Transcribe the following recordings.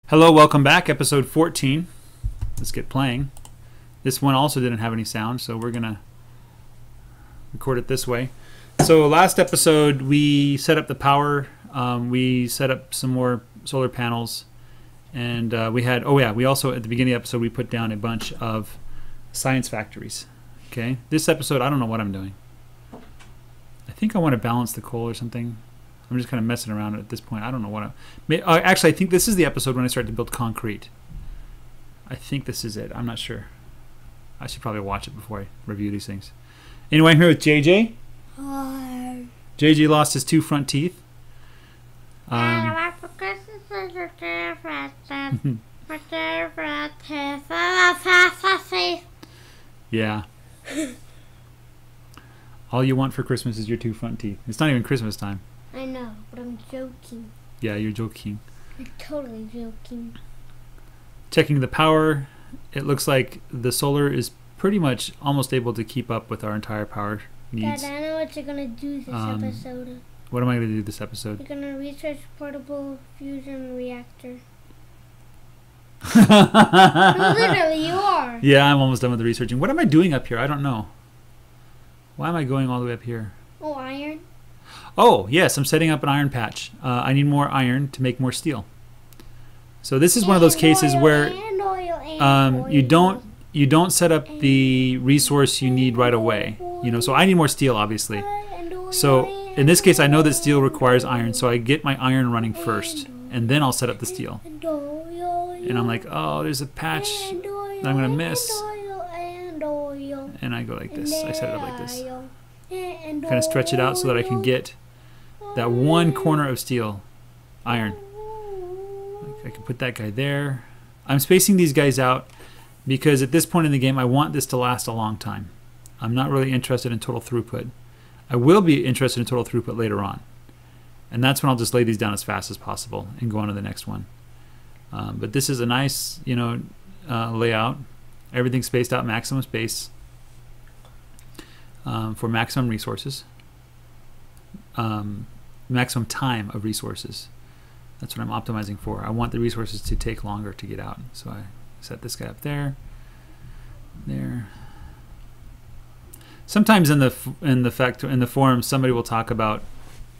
Hello, welcome back. Episode 14. Let's get playing. This one also didn't have any sound, so we're going to record it this way. So last episode, we set up the power. We set up some more solar panels. And we had, we also, at the beginning of the episode, we put down a bunch of science factories. Okay. This episode, I don't know what I'm doing. I think I want to balance the coal or something. I'm just kind of messing around at this point. I don't know what actually, I think this is the episode when I start to build concrete. I think this is it. I'm not sure. I should probably watch it before I review these things. Anyway, I'm here with JJ. Hi. JJ lost his 2 front teeth. Yeah. All you want for Christmas is your 2 front teeth. It's not even Christmas time. I know, but I'm joking. Yeah, you're joking. I'm totally joking. Checking the power. It looks like the solar is pretty much almost able to keep up with our entire power needs. Dad, I know what you're going to do this episode. What am I going to do this episode? You're going to research portable fusion reactor. No, literally, you are. Yeah, I'm almost done with the researching. What am I doing up here? I don't know. Why am I going all the way up here? Oh, iron? Oh, yes, I'm setting up an iron patch. I need more iron to make more steel. So this is one of those cases where you don't set up the resource you need right away. You know, so I need more steel, obviously. So in this case, I know that steel requires iron, so I get my iron running first, and then I'll set up the steel. And I'm like, oh, there's a patch that I'm gonna miss, and I go like this. I set it up like this. Kind of stretch it out so that I can get that one corner of steel iron. I can put that guy there. I'm spacing these guys out because at this point in the game I want this to last a long time. I'm not really interested in total throughput. I will be interested in total throughput later on, and that's when I'll just lay these down as fast as possible and go on to the next one. But this is a nice, layout. Everything's spaced out maximum space for maximum resources. Maximum time of resources. That's what I'm optimizing for. I want the resources to take longer to get out. So I set this guy up there. There. Sometimes in the forum, somebody will talk about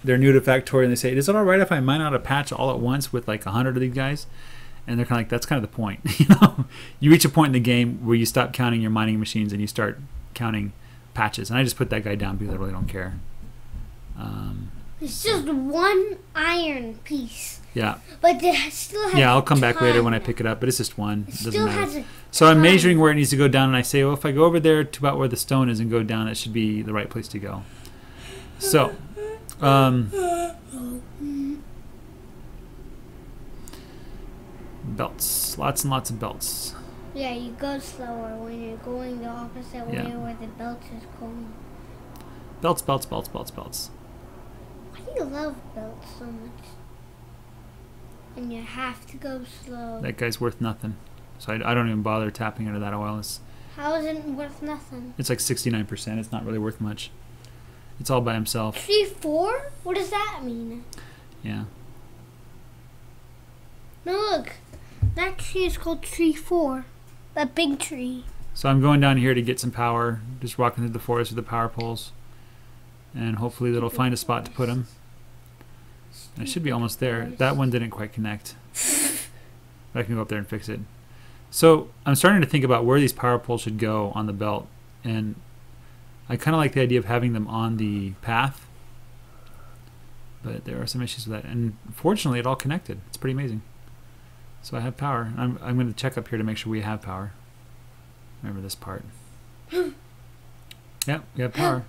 they're new to Factorio and they say, "Is it all right if I mine out a patch all at once with like 100 of these guys?" And they're kind of like, "That's kind of the point." You reach a point in the game where you stop counting your mining machines and you start counting patches. And I just put that guy down because I really don't care. It's just one iron piece. Yeah. But it still has I'll come back later when I pick it up, but it's just one. It doesn't matter. So I'm I'm measuring where it needs to go down, and I say, well, if I go over there to about where the stone is and go down, it should be the right place to go. So, belts. Lots and lots of belts. Yeah, you go slower when you're going the opposite way where the belt is going. Belts, belts, belts, belts, belts. I love belts so much. And you have to go slow. That guy's worth nothing. So I don't even bother tapping into that oil. How is it worth nothing? It's like 69%. It's not really worth much. It's all by himself. 3-4? What does that mean? Yeah. No, look. That tree is called tree 4. That big tree. So I'm going down here to get some power. Just walking through the forest with the power poles. And hopefully that'll find a spot to put them. I should be almost there. That one didn't quite connect. But I can go up there and fix it. So I'm starting to think about where these power poles should go on the belt. And I kind of like the idea of having them on the path. But there are some issues with that. And fortunately, it all connected. It's pretty amazing. So I have power. I'm going to check up here to make sure we have power. Remember this part. Yeah, we have power.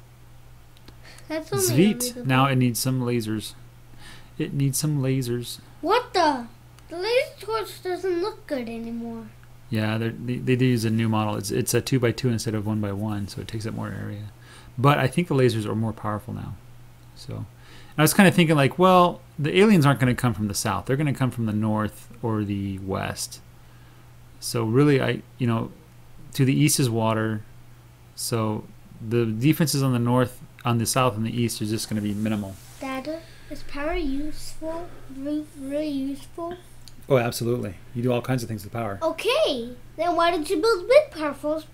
That's only Sweet. Now it needs some lasers. It needs some lasers. What the? The laser torch doesn't look good anymore. Yeah, they do use a new model. It's a 2x2 instead of 1x1, so it takes up more area. But I think the lasers are more powerful now. So, and I was kind of thinking like, well, the aliens aren't going to come from the south. They're going to come from the north or the west. So really, to the east is water. So the defenses on the north, on the south, and the east are just going to be minimal. Dad, is power useful? Really useful? Oh, absolutely. You do all kinds of things with power. Okay, then why did you build big power for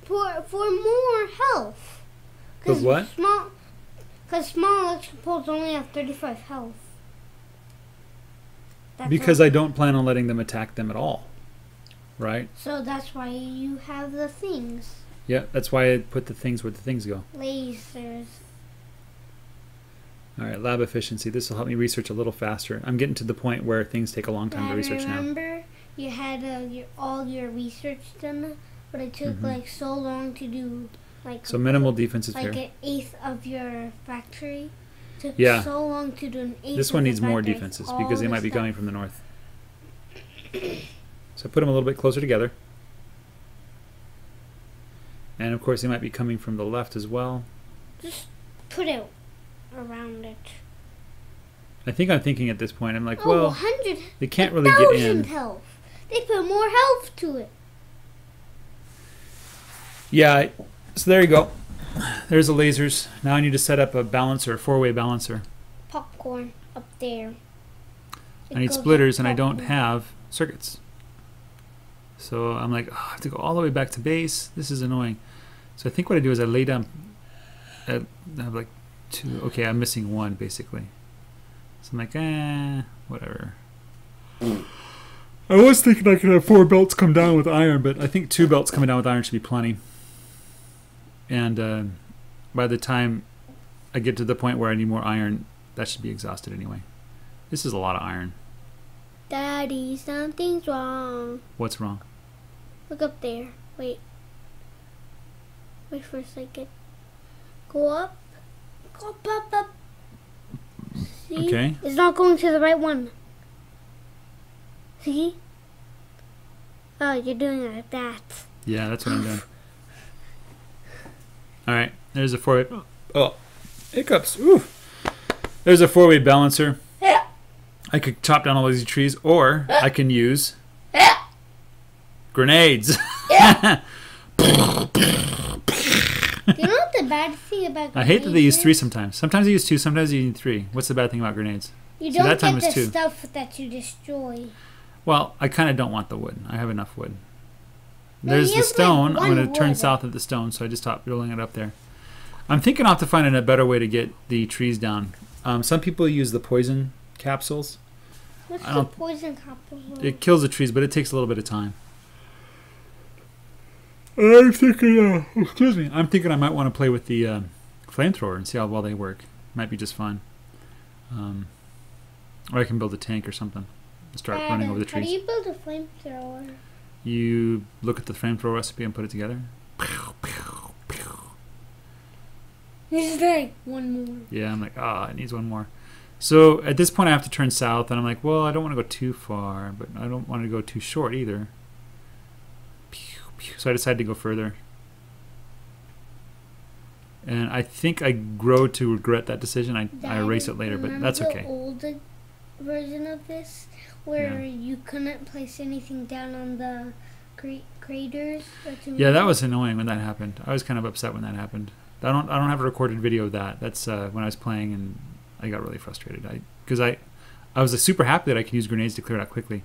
more health? With what? Because small electric poles only have 35 health. Because I don't plan on letting them attack them at all. Right? So that's why you have the things. Yeah, that's why I put the things where the things go. Lasers. All right, lab efficiency. This will help me research a little faster. I'm getting to the point where things take a long time to research now. Remember, you had all your research done, but it took like so long to do. Like so minimal defensive here. Like an eighth of your factory. Took Yeah. so long to do an eighth. This one of needs the more factory. defenses All because they the might be stuff. coming from the north. So I put them a little bit closer together. And of course they might be coming from the left as well. Just put it around it. I think I'm thinking at this point, I'm like, Oh, well, 100. they can't really get 1,000 in. health. They put more health to it. Yeah, so there you go. There's the lasers. Now I need to set up a balancer, a four-way balancer. Popcorn up there. I need splitters and I don't have circuits. So I'm like, oh, I have to go all the way back to base. This is annoying. So I think what I do is I lay down, I have like two, okay, I'm missing one basically. So I'm like, whatever. I was thinking I could have 4 belts come down with iron, but I think 2 belts coming down with iron should be plenty. And by the time I get to the point where I need more iron, that should be exhausted anyway. This is a lot of iron. Daddy, something's wrong. What's wrong? Look up there. Wait. Wait for a second. Go up. Go up, up, up. See? Okay. It's not going to the right one. See? Oh, you're doing it like that. Yeah, that's what I'm doing. All right, there's a 4-way. Oh, hiccups. Ooh. There's a 4-way balancer. I could chop down all these trees, or I can use grenades. You know what the bad thing about grenades I hate that they use is? 3 sometimes. Sometimes they use 2, sometimes they use 3. What's the bad thing about grenades? You See, don't that time get was the 2. stuff that you destroy. Well, I kind of don't want the wood. I have enough wood. No, There's you the have, like, stone. I'm one going to turn wood. south at the stone, so I just stopped rolling it up there. I'm thinking I'll have to find a better way to get the trees down. Some people use the poison capsules. What's I the don't- poison capsule? It kills the trees, but it takes a little bit of time. I'm thinking, excuse me. I'm thinking I might want to play with the flamethrower and see how well they work. Might be just fine. Or I can build a tank or something and start running over the How do trees. you build a flamethrower? You look at the flamethrower recipe and put it together. This is like one more. Yeah, I'm like, it needs one more. So at this point I have to turn south, and I'm like, well, I don't want to go too far, but I don't want to go too short either. So I decided to go further. And I think I grow to regret that decision. I erase it later, but that's okay. The old version of this, where you couldn't place anything down on the craters. Yeah, that was annoying when that happened. I was kind of upset when that happened. I don't have a recorded video of that. That's when I was playing, and I got really frustrated. Because I was super happy that I could use grenades to clear it out quickly.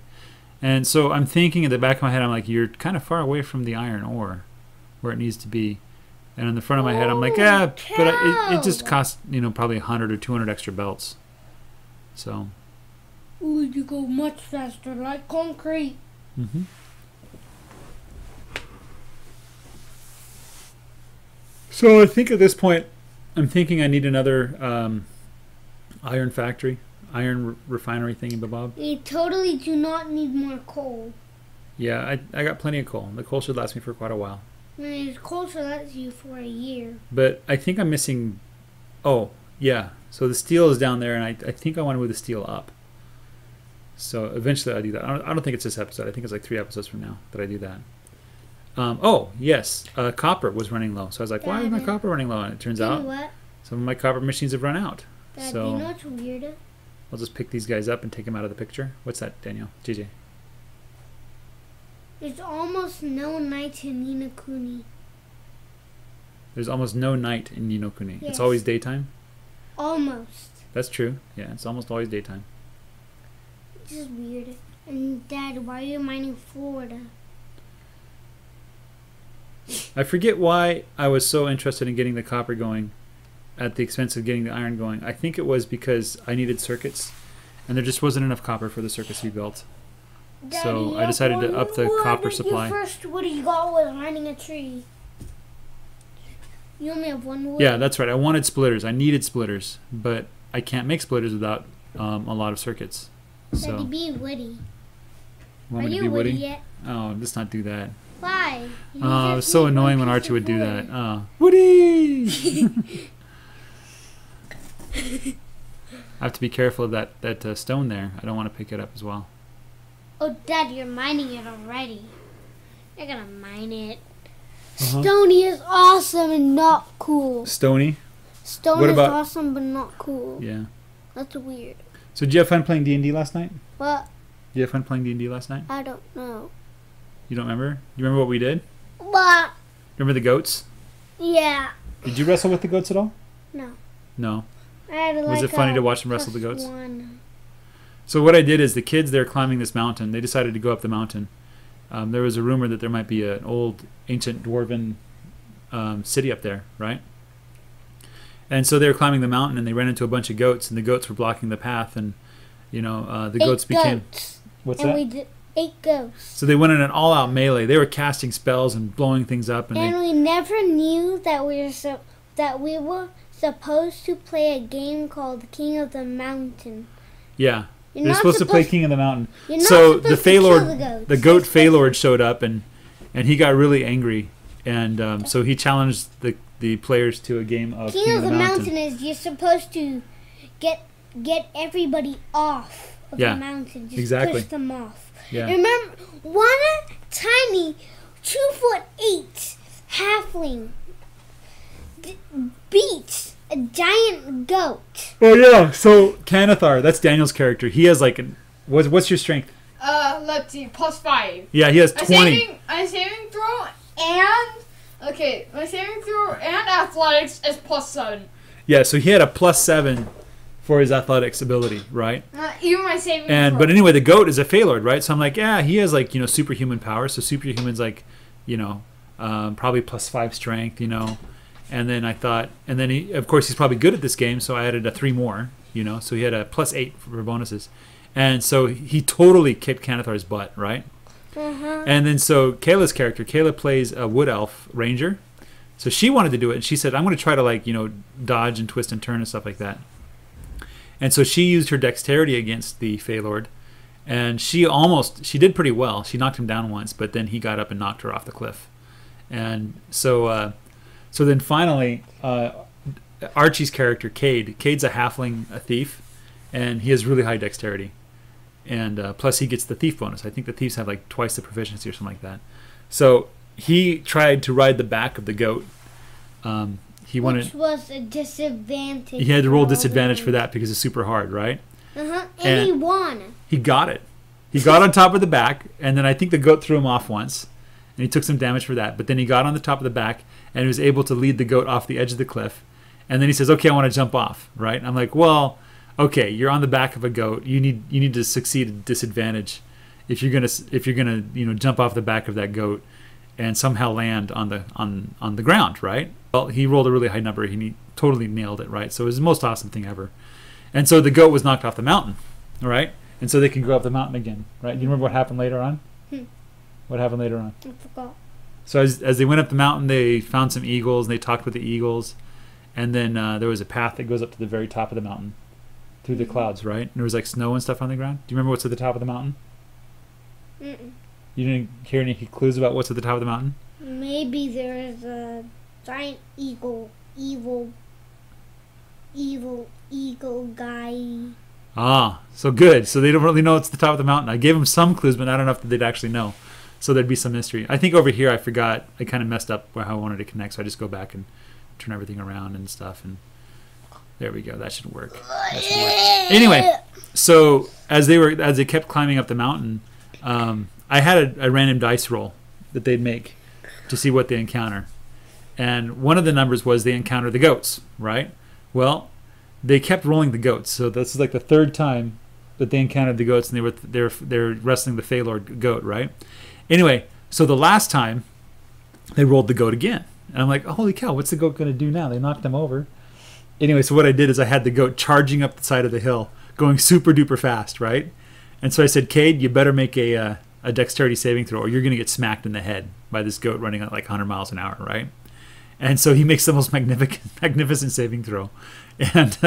And so I'm thinking in the back of my head, I'm like, you're kind of far away from the iron ore where it needs to be. And in the front of my head, I'm like, but it just costs, probably 100 or 200 extra belts. So. Ooh, you go much faster, like concrete. Mm-hmm. So I think at this point, I'm thinking I need another iron factory, iron refinery thingy bob. You totally do not need more coal. Yeah, I got plenty of coal. The coal should last me for quite a while. I mean, coal should last you for a year. But I think I'm missing. Oh, yeah. So the steel is down there, and I think I want to move the steel up. So eventually I'll do that. I don't think it's this episode. I think it's like 3 episodes from now that I do that. Oh, yes. Copper was running low. So I was like, why is my copper running low? And it turns out what? some of my copper machines have run out. Dad, So you know what's weird? I'll just pick these guys up and take them out of the picture. What's that, Daniel? JJ? There's almost no night in Ni no Kuni. There's almost no night in Ni no Kuni. Yes. It's always daytime? Almost. That's true. Yeah, it's almost always daytime. This is weird. And Dad, why are you mining Florida? I forget why I was so interested in getting the copper going at the expense of getting the iron going. I think it was because I needed circuits, and there just wasn't enough copper for the circuits to be built. Daddy, So I decided to up the copper supply. The first wood you got was mining a tree. You only have one wood. Yeah, that's right. I wanted splitters. I needed splitters, but I can't make splitters without a lot of circuits. So. Daddy, be witty. Want Are me to you be witty witty? yet? Oh, let's not do that. Why? Oh, it was so annoying when Archie would do that. Oh, Woody! I have to be careful of that stone there. I don't want to pick it up as well. Oh, Dad, you're mining it already. You're gonna mine it. Stony is awesome and not cool. Stony? Stone is awesome but not cool. Yeah. That's weird. So did you have fun playing D&D last night? What? Did you have fun playing D&D last night? I don't know. You don't remember? You remember what we did? What? Remember the goats? Yeah. Did you wrestle with the goats at all? No. No. I had Was it funny to watch them wrestle the goats? +1. So what I did is the kids, they're climbing this mountain. They decided to go up the mountain. There was a rumor that there might be an old ancient dwarven city up there, right? And so they were climbing the mountain and they ran into a bunch of goats, and the goats were blocking the path, and the goats became... What's that? We did 8 ghosts. So they went in an all-out melee. They were casting spells and blowing things up, and we never knew that we were supposed to play a game called King of the Mountain. Yeah. You're supposed to play King of the Mountain. So the Phaelord, the goat Phaelord showed up, and he got really angry, and so he challenged the players to a game of King of the Mountain. Is you're supposed to get everybody off of the mountain. Just push them off. Yeah. Remember, one tiny 2'8" halfling beats a giant goat. Oh yeah, so Canathar, that's Daniel's character. He has like, what's your strength? Let's see, +5. Yeah, he has 20. My saving throw and athletics is +7. Yeah, so he had a +7 for his athletics ability, right? Even my saving throw. But anyway, the goat is a Phaelord, right? So I'm like, yeah, he has like superhuman powers. So superhuman's like, probably +5 strength, And then I thought, and then of course he's probably good at this game, so I added a 3 more, so he had a +8 for bonuses. And so he totally kicked Canathar's butt, right? And then so Kayla's character, Kayla plays a wood elf ranger. So she wanted to do it, and she said, I'm going to try to dodge and twist and turn and stuff like that. And so she used her dexterity against the Phaelord, and she did pretty well. She knocked him down once, but then he got up and knocked her off the cliff. And so then finally, Archie's character, Cade's a halfling, a thief, and he has really high dexterity. And plus he gets the thief bonus. I think the thieves have like twice the proficiency or something like that. So he tried to ride the back of the goat. Which was a disadvantage. He had to roll disadvantage for that because it's super hard, right? And he won. He got it. He got on top of the back, and then I think the goat threw him off once, and he took some damage for that. But then he got on the top of the back and he was able to lead the goat off the edge of the cliff. And then he says, "Okay, I want to jump off." Right? And I'm like, "Well, okay, you're on the back of a goat. You need to succeed at disadvantage if you're gonna jump off the back of that goat and somehow land on the ground, right?" Well, he rolled a really high number. He totally nailed it, right? So it was the most awesome thing ever. And so the goat was knocked off the mountain, right? And so they can go up the mountain again, right? Do you remember what happened later on? What happened later on? I forgot. So as they went up the mountain, they found some eagles, and they talked with the eagles. And then there was a path that goes up to the very top of the mountain through the clouds, right? And there was like snow and stuff on the ground. Do you remember what's at the top of the mountain? Mm-mm. You didn't hear any clues about what's at the top of the mountain? Maybe there is a giant evil guy. Ah, so good. So they don't really know it's the top of the mountain. I gave them some clues, but not enough that they'd actually know. So there'd be some mystery. I think over here I forgot. I kind of messed up how I wanted to connect, so I just go back and turn everything around and stuff. And there we go. That should work. Anyway, so as they kept climbing up the mountain, I had a random dice roll that they'd make to see what they encounter. And one of the numbers was they encounter the goats, right? Well, they kept rolling the goats. So this is like the third time but they encountered the goats and they're wrestling the Phalord goat, right? Anyway, so the last time they rolled the goat again. And I'm like, oh, holy cow, what's the goat going to do now? They knocked him over. Anyway, so what I did is I had the goat charging up the side of the hill, going super duper fast, right? And so I said, Cade, you better make a dexterity saving throw or you're going to get smacked in the head by this goat running at like 100 miles an hour, right? And so he makes the most magnificent saving throw. And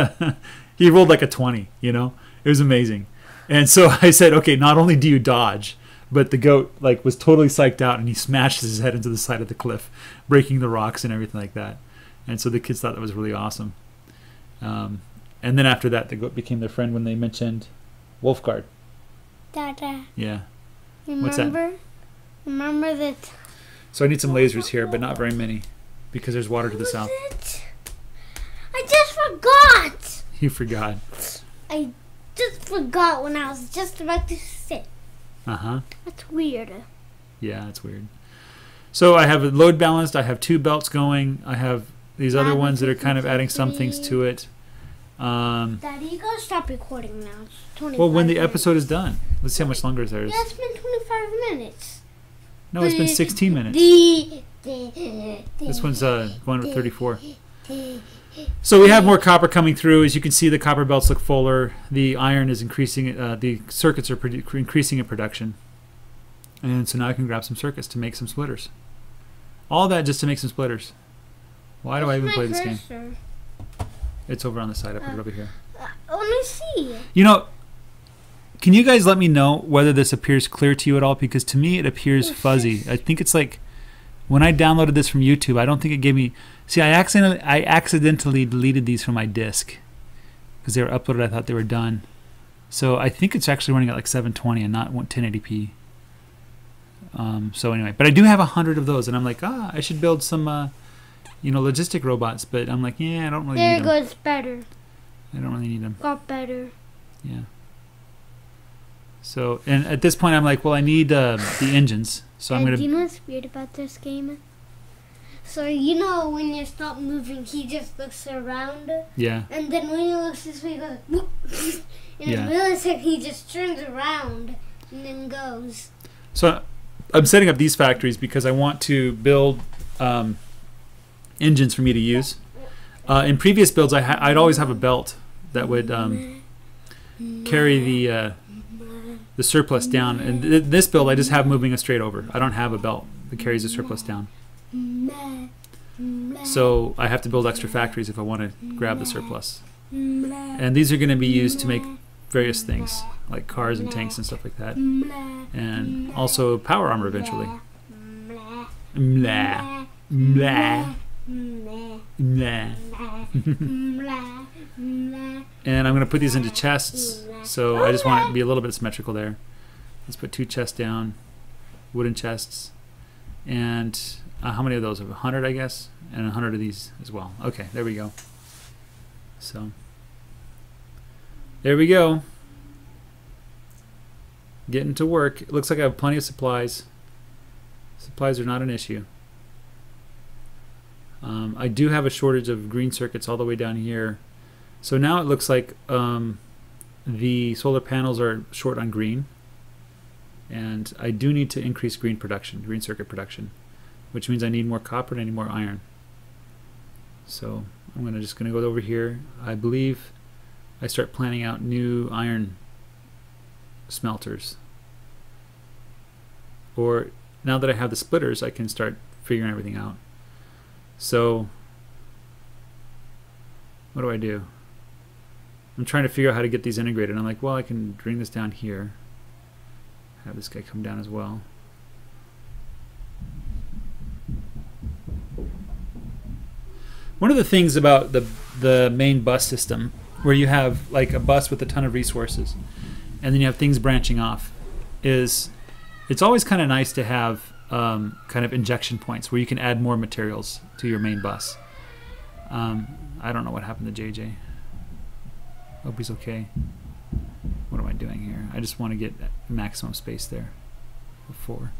he rolled like a 20, you know? It was amazing. And so I said, okay, not only do you dodge, but the goat like was totally psyched out and he smashed his head into the side of the cliff, breaking the rocks and everything like that. And so the kids thought that was really awesome. And then after that, the goat became their friend when they mentioned Wolfguard. Dada. Yeah. Remember? What's that? Remember that. So I need some lasers here, but not very many because there's water to the south. I just forgot. You forgot. I just forgot when I was just about to sit. Uh-huh. That's weird. Yeah, that's weird. So I have it load balanced. I have 2 belts going. I have these other ones that are kind of adding some things to it. Daddy, you gotta stop recording now. It's 25 Well, when the minutes. episode is done. Let's see how much longer there is. Yeah, it's been 25 minutes. No, it's been 16 minutes. This one's going to 34. So we have more copper coming through. As you can see, the copper belts look fuller. The iron is increasing. The circuits are increasing in production. And so now I can grab some circuits to make some splitters. All that just to make some splitters. Why do I even play this game? It's over on the side. I put it over here. Let me see. You know, can you guys let me know whether this appears clear to you at all? Because to me it appears fuzzy. I think it's like when I downloaded this from YouTube, I don't think it gave me... See, I accidentally deleted these from my disk because they were uploaded. I thought they were done. So I think it's actually running at like 720 and not 1080p. So anyway, but I do have 100 of those, and I'm like, I should build some, logistic robots. But I'm like, yeah, I don't really need them. There goes better. I don't really need them. Got better. Yeah. So, and at this point, I'm like, well, I need the engines. So I'm gonna. Do you know what's weird about this game? So you know when you stop moving, he just looks around. Yeah. And then when he looks this way, he goes. Whoop. In Yeah. a millisecond, he just turns around and then goes. So I'm setting up these factories because I want to build engines for me to use. In previous builds, I'd always have a belt that would carry the surplus down. And this build, I just have moving it straight over. I don't have a belt that carries the surplus down. So I have to build extra factories if I want to grab the surplus. And these are going to be used to make various things, like cars and tanks and stuff like that. And also power armor eventually. Blah. Blah. Blah. And I'm going to put these into chests, so I just want it to be a little bit symmetrical there. Let's put 2 chests down, wooden chests. And how many of those? 100, I guess, and 100 of these as well. Okay, there we go. So there we go. Getting to work. It looks like I have plenty of supplies. Supplies are not an issue. I do have a shortage of green circuits all the way down here. So now it looks like the solar panels are short on green. And I do need to increase green circuit production, which means I need more copper and I need more iron. So I'm just going to go over here. I believe I start planning out new iron smelters. Or now that I have the splitters, I can start figuring everything out. So what do? I'm trying to figure out how to get these integrated. I'm like, well, I can bring this down here. Have this guy come down as well. One of the things about the main bus system, where you have like a bus with a ton of resources, and then you have things branching off, is it's always kind of nice to have kind of injection points where you can add more materials to your main bus. I don't know what happened to JJ. Hope he's okay. What am I doing here? I just want to get maximum space there. Before.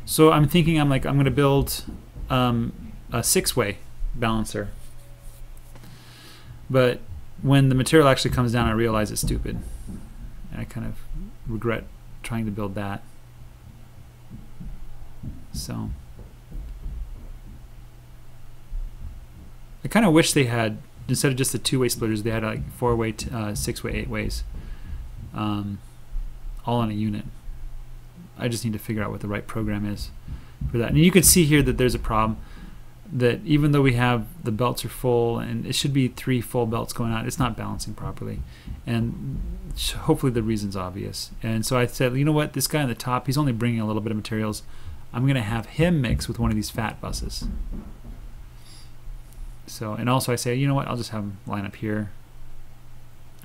So I'm thinking, I'm going to build a 6-way balancer. But when the material actually comes down, I realize it's stupid. and I kind of regret trying to build that. So I kind of wish they had, instead of just the 2-way splitters, they had like 4-way, 6-way, 8 ways, all on a unit. I just need to figure out what the right program is for that. And you can see here that there's a problem, that even though we have the belts are full, and it should be 3 full belts going out, it's not balancing properly. And hopefully the reason's obvious. And so I said, you know what, this guy on the top, he's only bringing a little bit of materials. I'm going to have him mix with one of these fat buses. So, and also I say, you know what, I'll just have him line up here.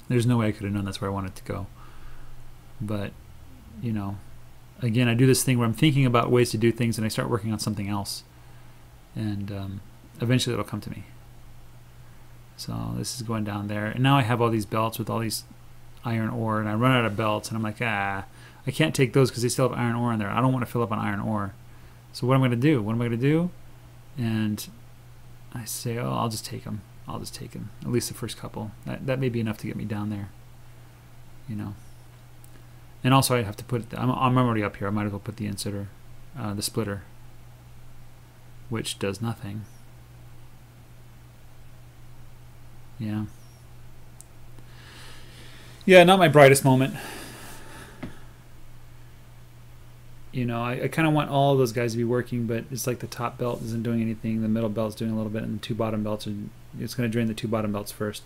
There's no way I could have known that's where I wanted to go. But, you know, again, I do this thing where I'm thinking about ways to do things and I start working on something else. And eventually it'll come to me. So this is going down there. And now I have all these belts with all these iron ore, and I run out of belts, and I'm like, I can't take those because they still have iron ore in there. I don't want to fill up on iron ore. So what am I going to do? What am I going to do? And I say, oh, I'll just take them. I'll just take them. At least the first couple. That may be enough to get me down there. You know. And also I have to put, I'm already up here. I might as well put the inserter, the splitter, which does nothing. Yeah. Yeah, not my brightest moment. You know, I kind of want all of those guys to be working, but it's like the top belt isn't doing anything, the middle belt's doing a little bit, and the 2 bottom belts are, it's going to drain the 2 bottom belts first.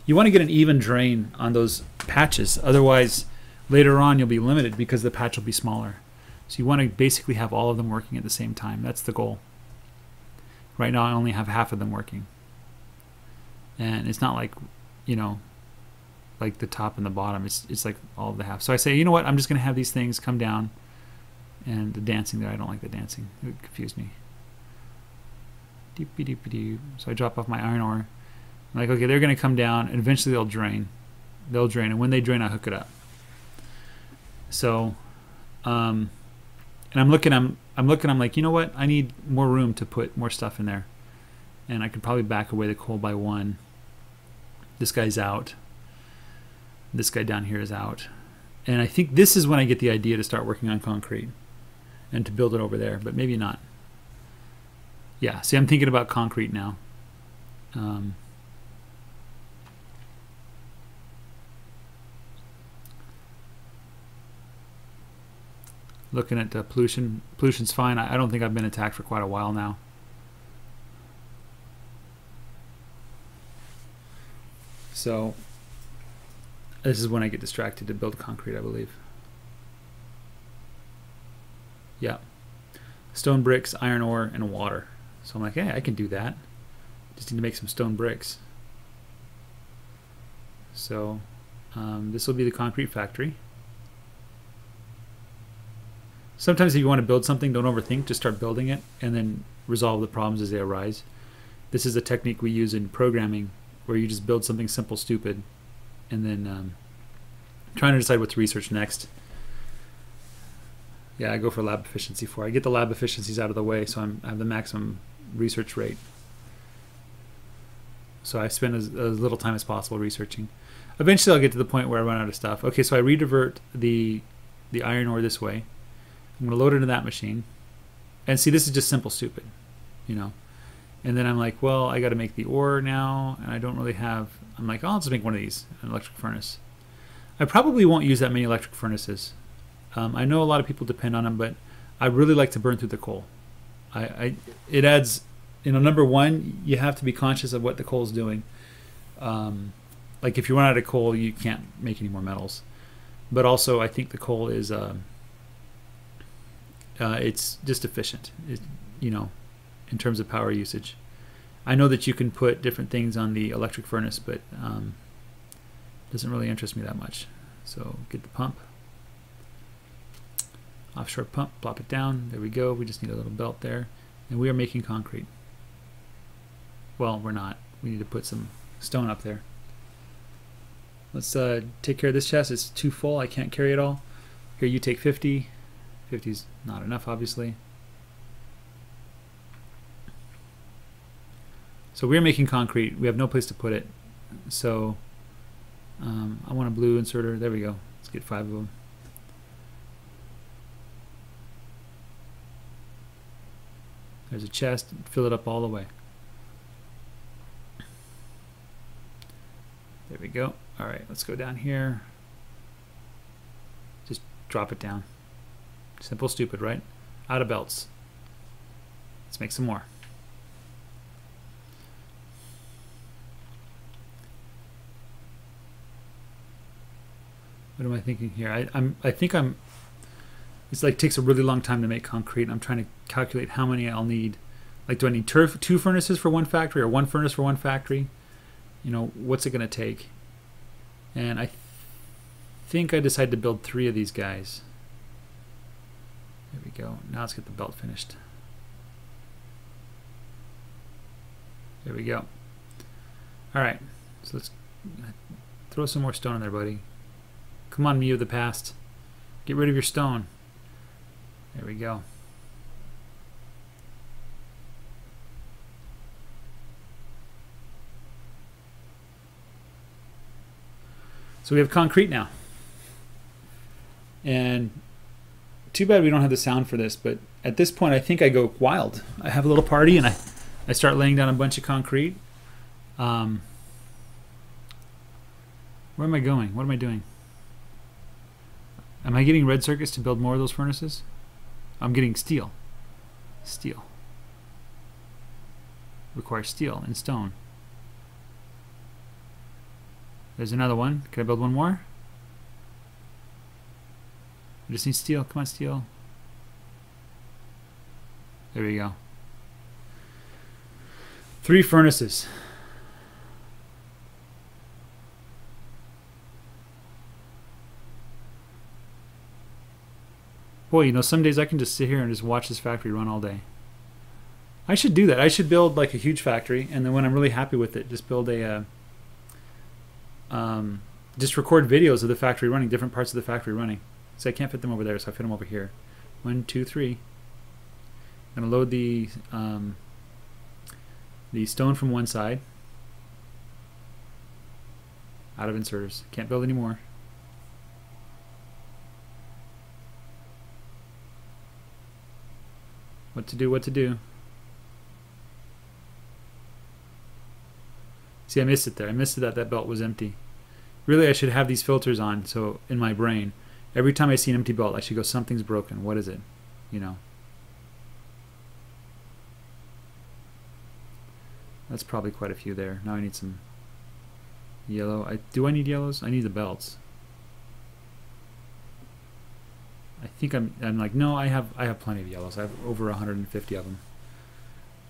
You want to get an even drain on those patches, otherwise later on you'll be limited because the patch will be smaller. So you want to basically have all of them working at the same time. That's the goal. Right now I only have half of them working. And it's not like, you know, like the top and the bottom. It's like all of the half. So I say, you know what, I'm just going to have these things come down. And the dancing there, I don't like the dancing. It would confuse me. Deep-a-deep-a-deep. So I drop off my iron ore. I'm like, okay, they're going to come down, and eventually they'll drain. They'll drain, and when they drain, I hook it up. So, and I'm looking, I'm like, you know what? I need more room to put more stuff in there. And I could probably back away the coal by 1. This guy's out. This guy down here is out. And I think this is when I get the idea to start working on concrete and to build it over there, but maybe not. Yeah, see, I'm thinking about concrete now. Looking at pollution. Pollution's fine. I don't think I've been attacked for quite a while now. So this is when I get distracted to build concrete, I believe. Yeah. Stone bricks, iron ore, and water. So I'm like, hey, I can do that. Just need to make some stone bricks. So this will be the concrete factory. Sometimes if you want to build something, don't overthink, just start building it and then resolve the problems as they arise. This is a technique we use in programming where you just build something simple, stupid, and then trying to decide what to research next. Yeah, I go for lab efficiency 4. I get the lab efficiencies out of the way, so I have the maximum research rate. So I spend as little time as possible researching. Eventually I'll get to the point where I run out of stuff. Okay, so I redivert the iron ore this way. I'm going to load it into that machine. And see, this is just simple stupid, you know. And then I'm like, well, I got to make the ore now, and I don't really have... I'm like, oh, I'll just make one of these, an electric furnace. I probably won't use that many electric furnaces. I know a lot of people depend on them, but I really like to burn through the coal. It adds, you know, number one, you have to be conscious of what the coal is doing. Like if you run out of coal, you can't make any more metals. But also, I think the coal is, it's just efficient, you know, in terms of power usage. I know that you can put different things on the electric furnace, but it doesn't really interest me that much. So get the pump. Offshore pump, plop it down. There we go. We just need a little belt there. And we are making concrete. Well, we're not. We need to put some stone up there. Let's take care of this chest. It's too full. I can't carry it all. Here, you take 50. 50's not enough, obviously. So we're making concrete. We have no place to put it. So I want a blue inserter. There we go. It's get 5 of them. There's a chest. Fill it up all the way. There we go. All right, let's go down here. Just drop it down. Simple, stupid, right? Out of belts. Let's make some more. What am I thinking here? I think I'm. It's like takes a really long time to make concrete. I'm trying to calculate how many I'll need. Like, do I need 2 furnaces for one factory or 1 furnace for one factory? You know, what's it going to take? And I think I decided to build 3 of these guys. There we go. Now let's get the belt finished. There we go. All right, so let's throw some more stone in there, buddy. Come on, me of the past. Get rid of your stone. There we go. So we have concrete now. And too bad we don't have the sound for this, but at this point I think I go wild. I have a little party and I start laying down a bunch of concrete. Where am I going? What am I doing? Am I getting red circuits to build more of those furnaces? I'm getting steel. Steel. Requires steel and stone. There's another one. Can I build one more? I just need steel. Come on, steel. There we go. 3 furnaces. Boy, you know, some days I can just sit here and just watch this factory run all day. I should do that. I should build like a huge factory, and then when I'm really happy with it, just build a just record videos of the factory running, different parts of the factory running. So I can't fit them over there, so I fit them over here. 1, 2, 3. I'm gonna load the stone from one side. Out of inserters. Can't build any more. What to do, what to do. See, I missed it there. I missed it that belt was empty. Really, I should have these filters on, so in my brain, every time I see an empty belt, I should go, something's broken. What is it? You know. That's probably quite a few there. Now I need some yellow. Do I need yellows? I need the belts. I think I'm like, no, I have plenty of yellows. I have over 150 of them.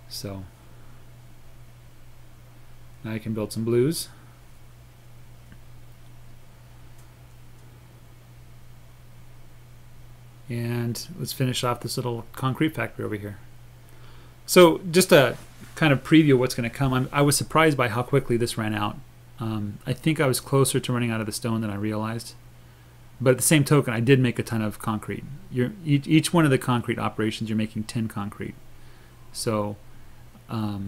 So now I can build some blues. And let's finish off this little concrete factory over here. So just to kind of preview what's going to come, I was surprised by how quickly this ran out. I think I was closer to running out of the stone than I realized. But at the same token, I did make a ton of concrete. Each one of the concrete operations, you're making 10 concrete. So I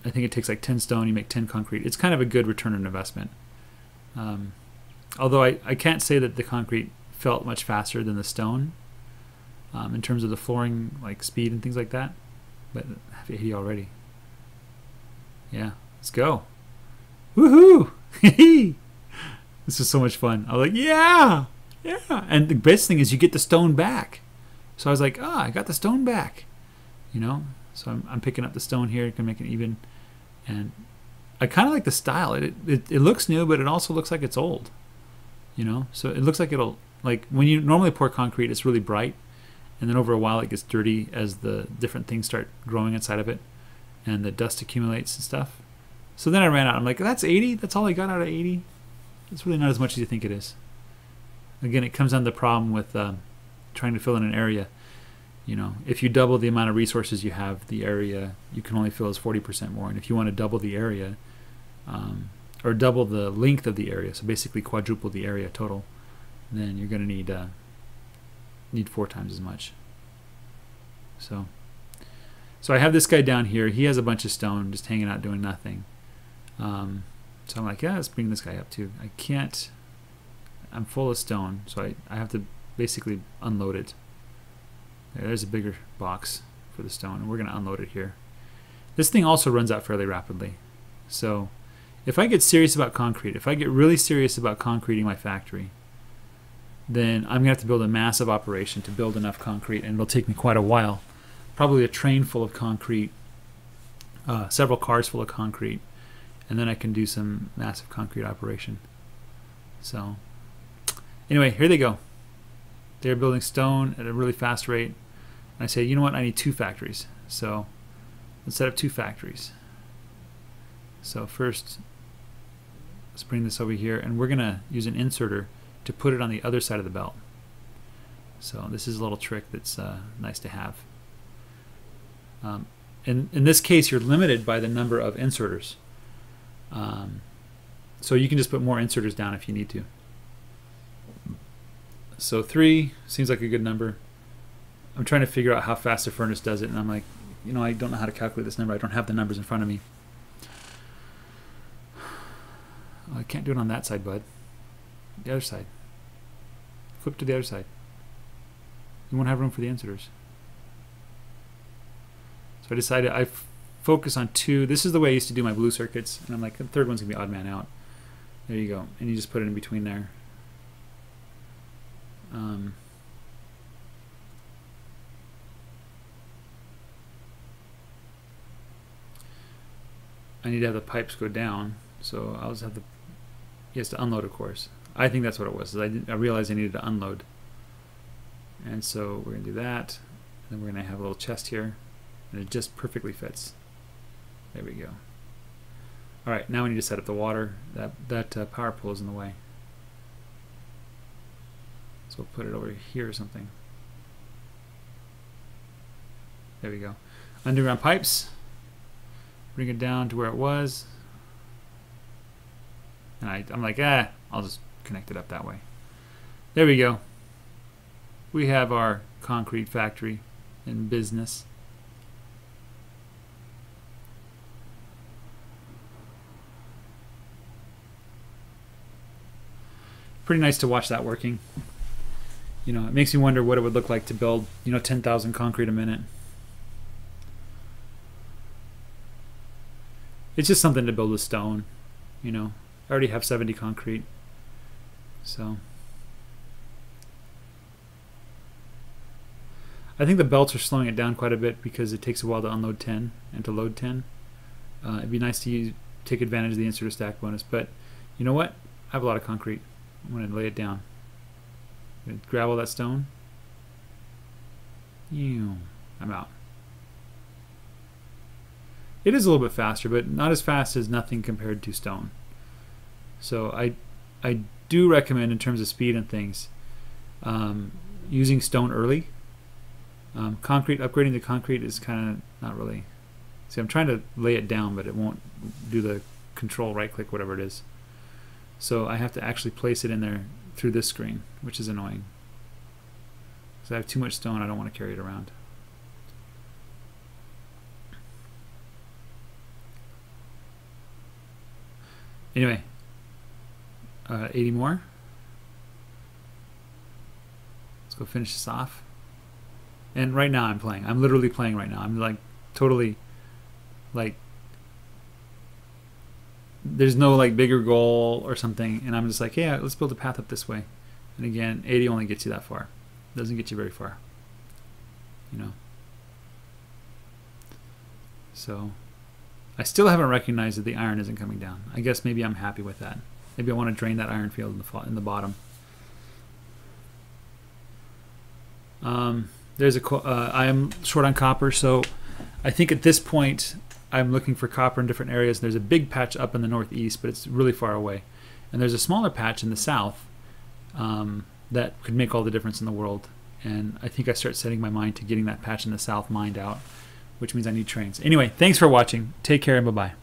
think it takes like 10 stone, you make 10 concrete. It's kind of a good return on investment. Although I can't say that the concrete felt much faster than the stone in terms of the flooring, like speed and things like that. But I have 80 already. Yeah, let's go. Woohoo! This is so much fun. I was like, yeah, yeah. And the best thing is you get the stone back. So I was like, I got the stone back. You know, so I'm picking up the stone here. Can make it even. And I kind of like the style. It looks new, but it also looks like it's old. You know, so it looks like it'll, like when you normally pour concrete, it's really bright. And then over a while it gets dirty as the different things start growing inside of it. And the dust accumulates and stuff. So then I ran out. I'm like, that's 80? That's all I got out of 80? It's really not as much as you think it is. Again, it comes down to the problem with trying to fill in an area. You know, if you double the amount of resources you have, the area you can only fill is 40% more. And if you want to double the area, or double the length of the area, so basically quadruple the area total, then you're going to need 4 times as much. So I have this guy down here. He has a bunch of stone just hanging out doing nothing. So I'm like, yeah, let's bring this guy up too. I can't I'm full of stone, so I have to basically unload it. There's a bigger box for the stone, and we're going to unload it here. This thing also runs out fairly rapidly. So if I get serious about concrete, if I get really serious about concreting my factory, then I'm going to have to build a massive operation to build enough concrete, and it'll take me quite a while. Probably a train full of concrete, several cars full of concrete, and then I can do some massive concrete operation. So anyway, here they go. They're building stone at a really fast rate. And I say, you know what, I need 2 factories. So let's set up 2 factories. So first, let's bring this over here, and we're going to use an inserter to put it on the other side of the belt. So this is a little trick that's nice to have. In this case, you're limited by the number of inserters. So you can just put more inserters down if you need to. So 3 seems like a good number. I'm trying to figure out how fast the furnace does it, and I'm like, you know, I don't know how to calculate this number. I don't have the numbers in front of me. Oh, I can't do it on that side, bud. The other side. Flip to the other side. You won't have room for the inserters. So I decided I focus on 2. This is the way I used to do my blue circuits, and I'm like, the third one's gonna be odd man out. There you go, and you just put it in between there. I need to have the pipes go down, so I'll just have he has to unload, of course. I think that's what it was. I realized I needed to unload, and so we're gonna do that. And then we're gonna have a little chest here, and it just perfectly fits. There we go. All right, now we need to set up the water. That power pole is in the way, so we'll put it over here or something. There we go. Underground pipes. Bring it down to where it was. And I'm like, I'll just connect it up that way. There we go. We have our concrete factory in business. Pretty nice to watch that working. You know, it makes me wonder what it would look like to build, 10,000 concrete a minute. It's just something to build with stone, I already have 70 concrete, so I think the belts are slowing it down quite a bit because it takes a while to unload 10 and to load 10. It'd be nice to take advantage of the insert stack bonus, but you know what? I have a lot of concrete. I'm going to lay it down. I'm going to grab all that stone. I'm out. It is a little bit faster, but not as fast as nothing compared to stone. So I do recommend, in terms of speed and things, using stone early. Concrete, upgrading to concrete is kind of not really. See, I'm trying to lay it down, but it won't do the control right click, whatever it is. So I have to actually place it in there through this screen, which is annoying. Because I have too much stone, I don't want to carry it around. Anyway, 80 more. Let's go finish this off. And right now I'm playing. I'm literally playing right now. I'm like totally like there's no like bigger goal or something, and I'm just like, yeah, let's build a path up this way. And again, 80 only gets you that far. Doesn't get you very far. So I still haven't recognized that the iron isn't coming down. I guess maybe I'm happy with that. Maybe I want to drain that iron field in the bottom. I am short on copper, so I think at this point I'm looking for copper in different areas. There's a big patch up in the northeast, but it's really far away. And there's a smaller patch in the south that could make all the difference in the world. And I think I start setting my mind to getting that patch in the south mined out, which means I need trains. Anyway, thanks for watching. Take care and bye-bye.